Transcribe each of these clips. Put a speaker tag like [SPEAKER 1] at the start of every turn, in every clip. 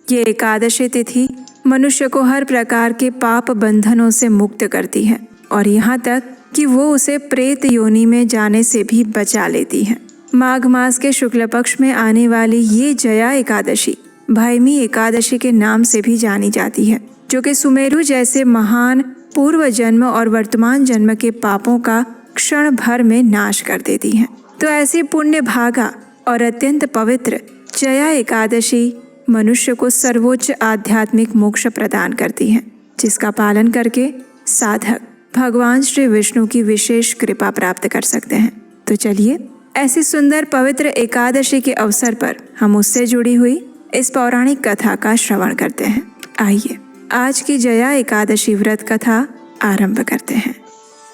[SPEAKER 1] ये एकादशी तिथि मनुष्य को हर प्रकार के पाप बंधनों से मुक्त करती है और यहाँ तक कि वो उसे प्रेत योनि में जाने से भी बचा लेती है। माघ मास के शुक्ल पक्ष में आने वाली ये जया एकादशी भैमी एकादशी के नाम से भी जानी जाती है, जो कि सुमेरु जैसे महान पूर्व जन्म और वर्तमान जन्म के पापों का क्षण भर में नाश कर देती है। तो ऐसी पुण्य भागा और अत्यंत पवित्र जया एकादशी मनुष्य को सर्वोच्च आध्यात्मिक मोक्ष प्रदान करती है, जिसका पालन करके साधक भगवान श्री विष्णु की विशेष कृपा प्राप्त कर सकते हैं। तो चलिए ऐसी सुंदर पवित्र एकादशी के अवसर पर हम उससे जुड़ी हुई इस पौराणिक कथा का श्रवण करते हैं। आइए आज की जया एकादशी व्रत कथा आरंभ करते हैं।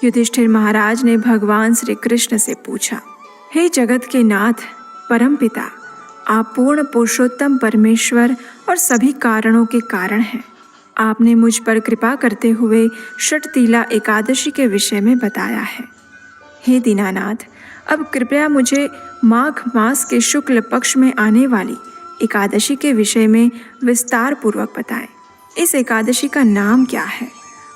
[SPEAKER 1] युधिष्ठिर महाराज ने भगवान श्री कृष्ण से पूछा, हे जगत के नाथ परमपिता, आप पूर्ण पुरुषोत्तम परमेश्वर और सभी कारणों के कारण हैं। आपने मुझ पर कृपा करते हुए षटतीला एकादशी के विषय में बताया है। हे दीनानाथ, अब कृपया मुझे माघ मास के शुक्ल पक्ष में आने वाली एकादशी के विषय में विस्तार पूर्वक बताएं। इस एकादशी का नाम क्या है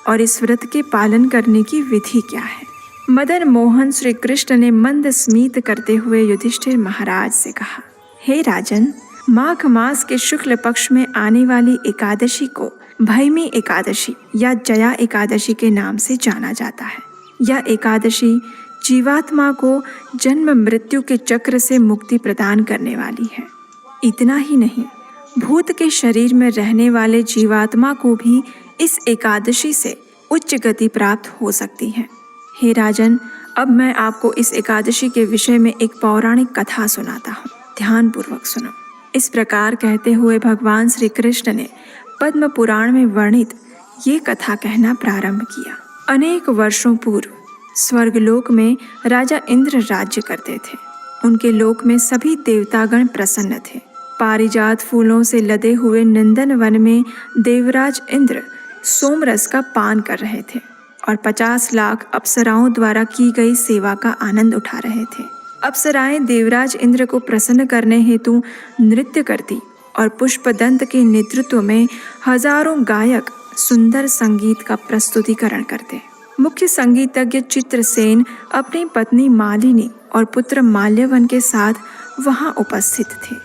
[SPEAKER 1] और इस व्रत के पालन करने की विधि क्या है? मदन मोहन श्री कृष्ण ने मंद स्मित करते हुए युधिष्ठिर महाराज से कहा, हे राजन, माघ मास के शुक्ल पक्ष में आने वाली एकादशी को भैमी एकादशी या जया एकादशी के नाम से जाना जाता है। यह एकादशी जीवात्मा को जन्म मृत्यु के चक्र से मुक्ति प्रदान करने वाली है। इतना ही नहीं, भूत के शरीर में रहने वाले जीवात्मा को भी इस एकादशी से उच्च गति प्राप्त हो सकती है। हे राजन, अब मैं आपको इस एकादशी के विषय में एक पौराणिक कथा सुनाता हूँ, ध्यान पूर्वक सुनो। इस प्रकार कहते हुए भगवान श्री कृष्ण ने पद्म पुराण में वर्णित ये कथा कहना प्रारंभ किया। अनेक वर्षों पूर्व स्वर्गलोक में राजा इंद्र राज्य करते थे। उनके लोक में सभी देवतागण प्रसन्न थे। पारिजात फूलों से लदे हुए नंदन वन में देवराज इंद्र सोमरस का पान कर रहे थे और 50 लाख अप्सराओं द्वारा की गई सेवा का आनंद उठा रहे थे। अप्सराएं देवराज इंद्र को प्रसन्न करने हेतु नृत्य करती और पुष्पदंत के नेतृत्व में हजारों गायक सुंदर संगीत का प्रस्तुतिकरण करते। मुख्य संगीतज्ञ चित्रसेन अपनी पत्नी मालिनी और पुत्र माल्यवन के साथ वहां उपस्थित थे।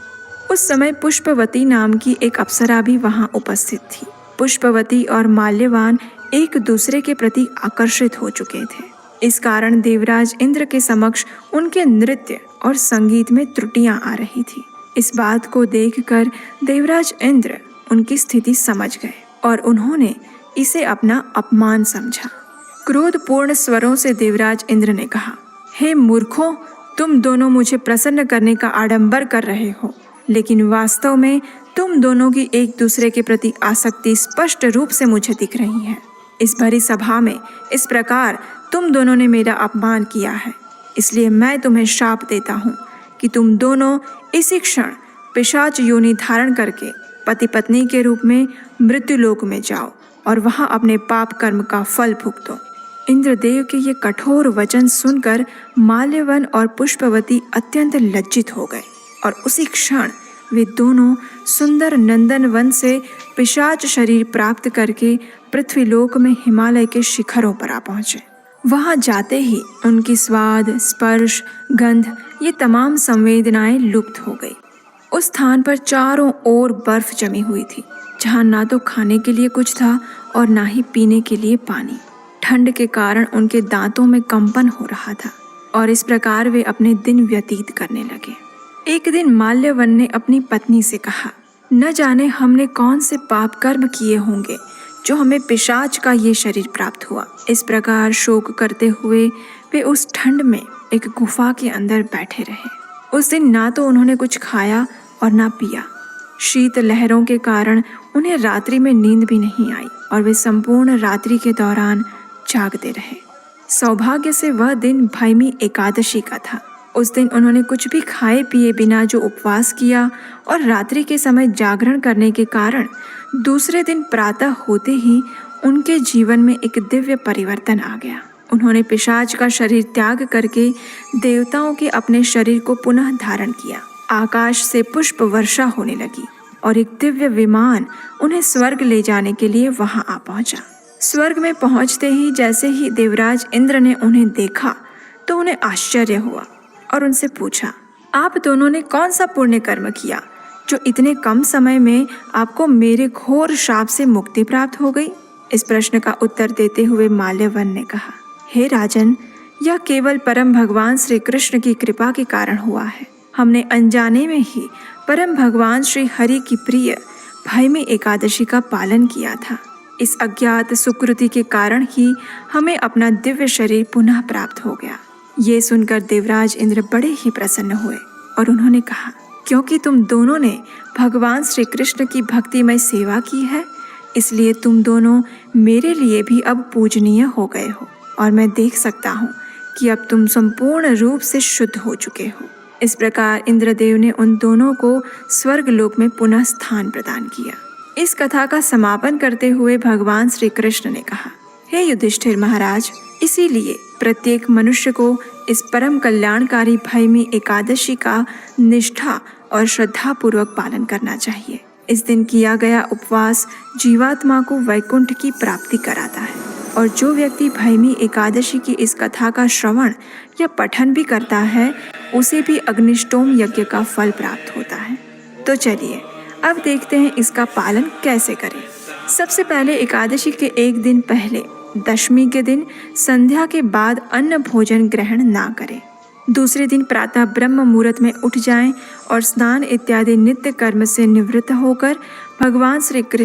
[SPEAKER 1] उस समय पुष्पवती नाम की एक अप्सरा भी वहां उपस्थित थी। पुष्पवती और माल्यवान एक दूसरे के प्रति आकर्षित हो चुके थे। इस कारण देवराज इंद्र के समक्ष उनके नृत्य और संगीत में त्रुटियां आ रही थी। इस बात को देखकर देवराज इंद्र उनकी स्थिति समझ गए और उन्होंने इसे अपना अपमान समझा। क्रोधपूर्ण स्वरों से देवराज इंद्र ने कहा, हे मूर्खों, तुम दोनों मुझे प्रसन्न करने का आडंबर कर रहे हो, लेकिन वास्तव में तुम दोनों की एक दूसरे के प्रति आसक्ति स्पष्ट रूप से मुझे दिख रही है। इस भरी सभा में इस प्रकार तुम दोनों ने मेरा अपमान किया है, इसलिए मैं तुम्हें शाप देता हूँ कि तुम दोनों इसी क्षण पिशाच योनि धारण करके पति पत्नी के रूप में मृत्युलोक में जाओ और वहां अपने पाप कर्म का फल भुगतो। इंद्रदेव के ये कठोर वचन सुनकर माल्यवन और पुष्पवती अत्यंत लज्जित हो गए और उसी क्षण वे दोनों सुंदर नंदन वन से पिशाच शरीर प्राप्त करके पृथ्वीलोक में हिमालय के शिखरों पर आ पहुंचे। वहां जाते ही उनकी स्वाद, स्पर्श, गंध ये तमाम संवेदनाएं लुप्त हो गई। उस स्थान पर चारों ओर बर्फ जमी हुई थी, जहां ना तो खाने के लिए कुछ था और ना ही पीने के लिए पानी। ठंड के कारण उनके दांतों में कंपन हो रहा था और इस प्रकार वे अपने दिन व्यतीत करने लगे। एक दिन माल्यवन ने अपनी पत्नी से कहा, न जाने हमने कौन से पाप कर्म किए होंगे जो हमें पिशाच का ये शरीर प्राप्त हुआ। इस प्रकार शोक करते हुए वे उस ठंड में एक गुफा के अंदर बैठे रहे। उस दिन ना तो उन्होंने कुछ खाया और ना पिया। शीत लहरों के कारण उन्हें रात्रि में नींद भी नहीं आई और वे संपूर्ण रात्रि के दौरान जागते रहे। सौभाग्य से वह दिन भैमी एकादशी का था। उस दिन उन्होंने कुछ भी खाए पिए बिना जो उपवास किया और रात्रि के समय जागरण करने के कारण दूसरे दिन प्रातः होते ही उनके जीवन में एक दिव्य परिवर्तन आ गया। उन्होंने पिशाच का शरीर त्याग करके देवताओं के अपने शरीर को पुनः धारण किया। आकाश से पुष्प वर्षा होने लगी। और एक दिव्य विमान उन्हें स्वर्ग ले जाने के लिए वहां आ पहुंचा। स्वर्ग में पहुंचते ही जैसे ही देवराज इंद्र ने उन्हें देखा तो उन्हें आश्चर्य हुआ और उनसे पूछा, आप दोनों ने कौन सा पुण्य कर्म किया जो इतने कम समय में आपको मेरे घोर शाप से मुक्ति प्राप्त हो गई? इस प्रश्न का उत्तर देते हुए माल्यवन ने कहा, हे राजन, यह केवल परम भगवान श्री कृष्ण की कृपा के कारण हुआ है। हमने अनजाने में ही परम भगवान श्री हरि की प्रिय भैमी एकादशी का पालन किया था। इस अज्ञात सुकृति के कारण ही हमें अपना दिव्य शरीर पुनः प्राप्त हो गया। ये सुनकर देवराज इंद्र बड़े ही प्रसन्न हुए और उन्होंने कहा, क्योंकि तुम दोनों ने भगवान श्री कृष्ण की भक्तिमय सेवा की है, इसलिए तुम दोनों मेरे लिए भी अब पूजनीय हो गए हो और मैं देख सकता हूँ कि अब तुम संपूर्ण रूप से शुद्ध हो चुके हो। इस प्रकार इंद्रदेव ने उन दोनों को स्वर्गलोक में पुनः स्थान प्रदान किया। इस कथा का समापन करते हुए भगवान श्री कृष्ण ने कहा, हे युधिष्ठिर महाराज, इसीलिए प्रत्येक मनुष्य को इस परम कल्याणकारी भैमी एकादशी का निष्ठा और श्रद्धा पूर्वक पालन करना चाहिए। इस दिन किया गया उपवास जीवात्मा को वैकुंठ की प्राप्ति कराता है और जो व्यक्ति भैमी एकादशी की इस कथा का श्रवण या पठन भी करता है उसे भी अग्निष्टोम यज्ञ का फल प्राप्त होता है। तो चलिए अब देखते हैं इसका पालन कैसे करें। सबसे पहले एकादशी के एक दिन पहले दशमी के दिन संध्या के बाद अन्न भोजन ग्रहण ना करें। दूसरे दिन प्रातः ब्रह्म मुहूर्त में उठ जाएं और स्नान इत्यादि नित्य कर्म से निवृत्त होकर भगवान श्री कृष्ण